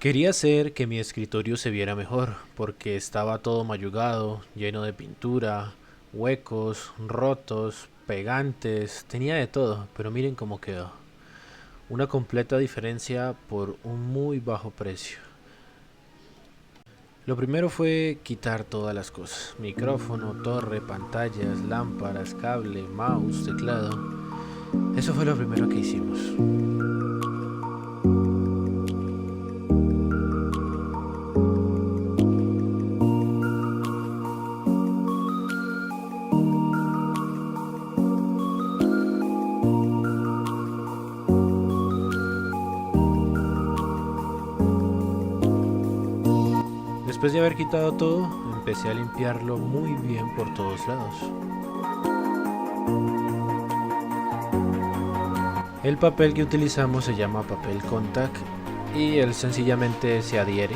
Quería hacer que mi escritorio se viera mejor, porque estaba todo mayugado, lleno de pintura, huecos, rotos, pegantes, tenía de todo, pero miren cómo quedó. Una completa diferencia por un muy bajo precio. Lo primero fue quitar todas las cosas: micrófono, torre, pantallas, lámparas, cable, mouse, teclado. Eso fue lo primero que hicimos. Después de haber quitado todo, empecé a limpiarlo muy bien por todos lados. El papel que utilizamos se llama papel contact y él sencillamente se adhiere.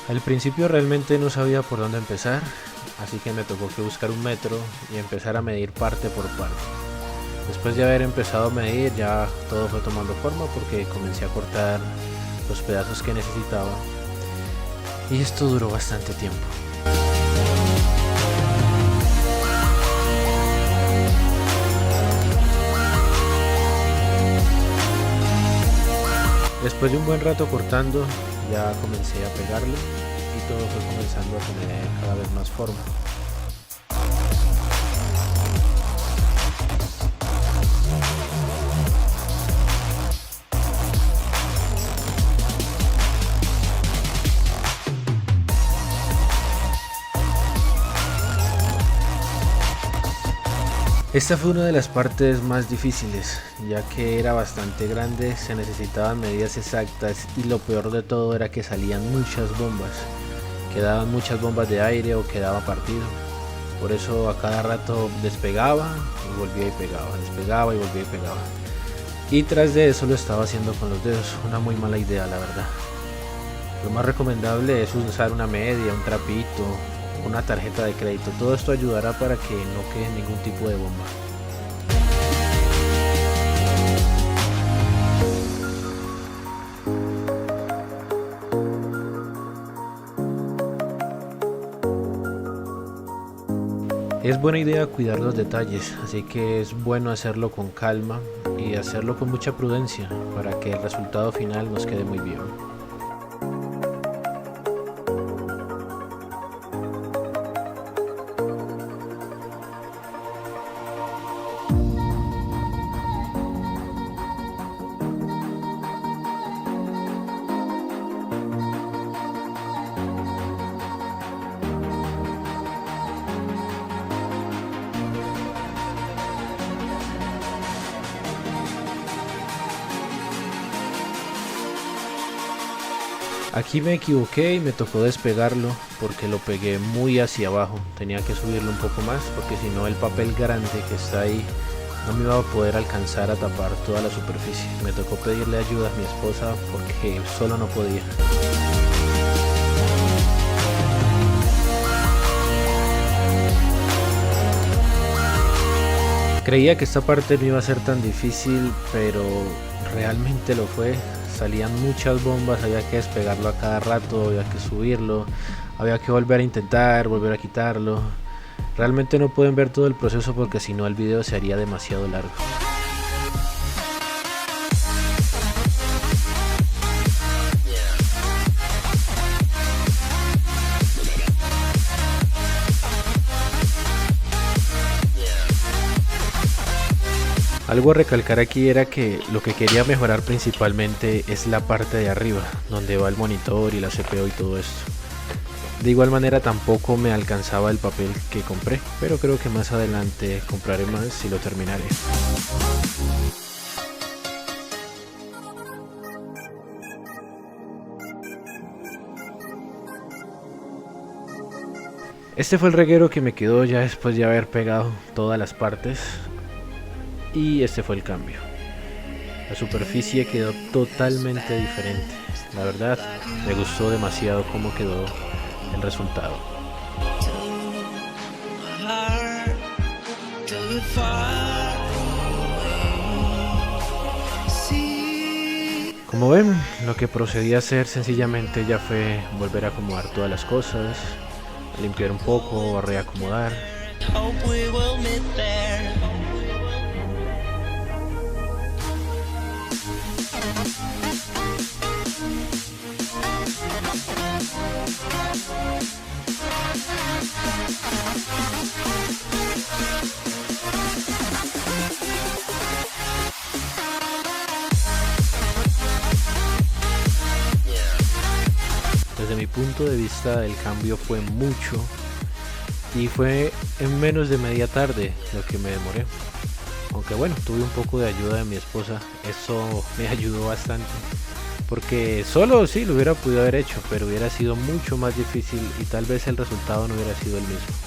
Al principio realmente no sabía por dónde empezar, así que me tocó que buscar un metro y empezar a medir parte por parte. Después de haber empezado a medir, ya todo fue tomando forma porque comencé a cortar los pedazos que necesitaba, y esto duró bastante tiempo. Después de un buen rato cortando, ya comencé a pegarlo y todo fue comenzando a tener cada vez más forma. Esta fue una de las partes más difíciles, ya que era bastante grande, se necesitaban medidas exactas y lo peor de todo era que salían muchas bombas. Quedaban muchas bombas de aire o quedaba partido. Por eso a cada rato despegaba y volvía y pegaba, despegaba y volvía y pegaba. Y tras de eso lo estaba haciendo con los dedos, una muy mala idea la verdad. Lo más recomendable es usar una media, un trapito, una tarjeta de crédito. Todo esto ayudará para que no quede ningún tipo de bomba. Es buena idea cuidar los detalles, así que es bueno hacerlo con calma y hacerlo con mucha prudencia para que el resultado final nos quede muy bien. Aquí me equivoqué y me tocó despegarlo porque lo pegué muy hacia abajo. Tenía que subirlo un poco más porque si no el papel grande que está ahí no me iba a poder alcanzar a tapar toda la superficie. Me tocó pedirle ayuda a mi esposa porque solo no podía. Creía que esta parte no iba a ser tan difícil, pero realmente lo fue. Salían muchas bombas, había que despegarlo a cada rato, había que subirlo, había que volver a intentar, volver a quitarlo. Realmente no pueden ver todo el proceso porque si no el video se haría demasiado largo. Algo a recalcar aquí era que lo que quería mejorar principalmente es la parte de arriba, donde va el monitor y la CPU y todo esto. De igual manera tampoco me alcanzaba el papel que compré, pero creo que más adelante compraré más y lo terminaré. Este fue el reguero que me quedó ya después de haber pegado todas las partes. Y este fue el cambio. La superficie quedó totalmente diferente. La verdad, me gustó demasiado cómo quedó el resultado. Como ven, lo que procedí a hacer sencillamente ya fue volver a acomodar todas las cosas, a limpiar un poco, a reacomodar. Desde mi punto de vista el cambio fue mucho y fue en menos de media tarde lo que me demoré. Aunque bueno, tuve un poco de ayuda de mi esposa, eso me ayudó bastante. Porque solo sí lo hubiera podido haber hecho, pero hubiera sido mucho más difícil y tal vez el resultado no hubiera sido el mismo.